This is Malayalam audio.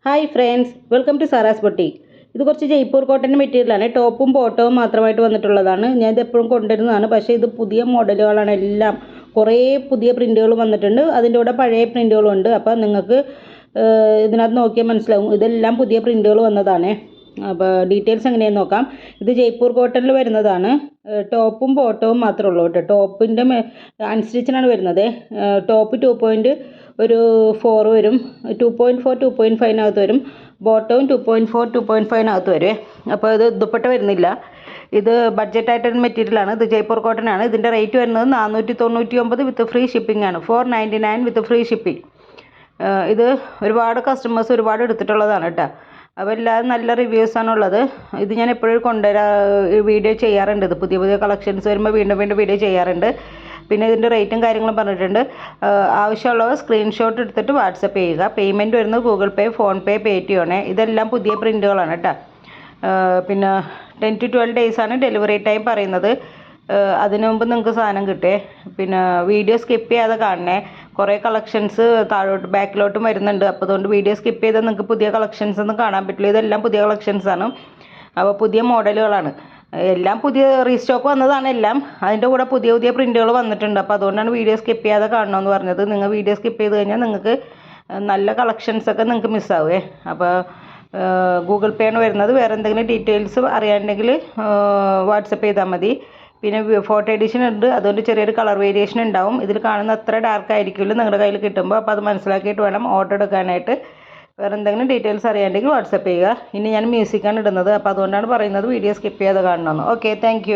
Hi friends, welcome to Sarah's boutique. ഇത് കുറച്ച് ജയ്പൂർ കോട്ടൻ്റെ മെറ്റീരിയലാണ്. ടോപ്പും ബോട്ടവും മാത്രമായിട്ട് വന്നിട്ടുള്ളതാണ്. ഞാൻ ഇത് എപ്പോഴും കൊണ്ടുവരുന്നതാണ്. പക്ഷേ ഇത് പുതിയ മോഡലുകളാണ് എല്ലാം. കുറേ പുതിയ പ്രിൻറ്റുകൾ വന്നിട്ടുണ്ട്. അതിൻ്റെ കൂടെ പഴയ പ്രിൻറ്റുകളും ഉണ്ട്. അപ്പോൾ നിങ്ങൾക്ക് ഇതിനകത്ത് നോക്കിയാൽ മനസ്സിലാവും ഇതെല്ലാം പുതിയ പ്രിൻറ്റുകൾ വന്നതാണ്. അപ്പോൾ ഡീറ്റെയിൽസ് എങ്ങനെയാണെന്ന് നോക്കാം. ഇത് ജയ്പൂർ കോട്ടണിൽ വരുന്നതാണ്. ടോപ്പും ബോട്ടവും മാത്രമേ ഉള്ളൂ കേട്ടോ. ടോപ്പിൻ്റെ അൺസ്റ്റിച്ചിനാണ് വരുന്നത്. ടോപ്പ് 2.4 വരും, 2.4 2.5 വരും. ബോട്ടവും 2.4 2.5 വരും. അപ്പോൾ ഇത് ദുപ്പട്ട വരുന്നില്ല. ഇത് ബഡ്ജറ്റായിട്ടൊരു മെറ്റീരിയലാണ്. ഇത് ജയ്പൂർ കോട്ടൺ ആണ്. ഇതിൻ്റെ റേറ്റ് വരുന്നത് 499 വിത്ത് ഫ്രീ ഷിപ്പിംഗ് ആണ്. 499 വിത്ത് ഫ്രീ ഷിപ്പിംഗ്. ഇത് ഒരുപാട് കസ്റ്റമേഴ്സ് ഒരുപാട് എടുത്തിട്ടുള്ളതാണ് കേട്ടോ. അപ്പോൾ എല്ലാവരും നല്ല റിവ്യൂസാണുള്ളത്. ഇത് ഞാൻ എപ്പോഴും വീഡിയോ ചെയ്യാറുണ്ട്. ഇത് പുതിയ പുതിയ കളക്ഷൻസ് വരുമ്പോൾ വീണ്ടും വീഡിയോ ചെയ്യാറുണ്ട്. പിന്നെ ഇതിൻ്റെ റേറ്റും കാര്യങ്ങളും പറഞ്ഞിട്ടുണ്ട്. ആവശ്യമുള്ളവർ സ്ക്രീൻഷോട്ട് എടുത്തിട്ട് വാട്സപ്പ് ചെയ്യുക. പേയ്മെൻറ്റ് വരുന്നത് ഗൂഗിൾ പേ, ഫോൺ പേ, പേടിഎം ആണ്. ഇതെല്ലാം പുതിയ പ്രിൻറ്റുകളാണ് കേട്ടോ. പിന്നെ 10 to 12 ഡേയ്സാണ് ഡെലിവറി ടൈം പറയുന്നത്. അതിനു മുമ്പ് നിങ്ങൾക്ക് സാധനം കിട്ടേ. പിന്നെ വീഡിയോ സ്കിപ്പ് ചെയ്യാതെ കാണണേ. കുറേ കളക്ഷൻസ് താഴോട്ട് ബാക്കിലോട്ടും വരുന്നുണ്ട്. അപ്പോൾ അതുകൊണ്ട് വീഡിയോ സ്കിപ്പ് ചെയ്താൽ നിങ്ങൾക്ക് പുതിയ കളക്ഷൻസ് ഒന്നും കാണാൻ പറ്റില്ല. ഇതെല്ലാം പുതിയ കളക്ഷൻസാണ്. അപ്പോൾ പുതിയ മോഡലുകളാണ് എല്ലാം. പുതിയ റീസ്റ്റോക്ക് വന്നതാണ് എല്ലാം. അതിൻ്റെ കൂടെ പുതിയ പുതിയ പ്രിൻറ്റുകൾ വന്നിട്ടുണ്ട്. അപ്പോൾ അതുകൊണ്ടാണ് വീഡിയോ സ്കിപ്പ് ചെയ്യാതെ കാണണമെന്ന് പറഞ്ഞത്. നിങ്ങൾ വീഡിയോ സ്കിപ്പ് ചെയ്ത് കഴിഞ്ഞാൽ നിങ്ങൾക്ക് നല്ല കളക്ഷൻസൊക്കെ നിങ്ങൾക്ക് മിസ്സാവേ. അപ്പോൾ ഗൂഗിൾ പേ ആണ് വരുന്നത്. വേറെ എന്തെങ്കിലും ഡീറ്റെയിൽസ് അറിയാനുണ്ടെങ്കിൽ വാട്സപ്പ് ചെയ്താൽ മതി. പിന്നെ ഫോട്ടോ എഡിഷൻ ഉണ്ട്. അതുകൊണ്ട് ചെറിയൊരു കളർ വേരിയേഷൻ ഉണ്ടാവും. ഇതിൽ കാണുന്ന അത്ര ഡാർക്ക് ആയിരിക്കില്ല നിങ്ങളുടെ കയ്യിൽ കിട്ടുമ്പോൾ. അപ്പോൾ അത് മനസ്സിലാക്കിയിട്ട് വേണം ഓർഡർ എടുക്കാനായിട്ട്. വേറെ എന്തെങ്കിലും ഡീറ്റെയിൽസ് അറിയാമെങ്കിൽ വാട്സപ്പ് ചെയ്യുക. ഇനി ഞാൻ മ്യൂസിക്കാണ് ഇടുന്നത്. അപ്പോൾ അതുകൊണ്ടാണ് പറയുന്നത് വീഡിയോ സ്കിപ്പ് ചെയ്യാതെ കാണണമെന്ന്. Okay, thank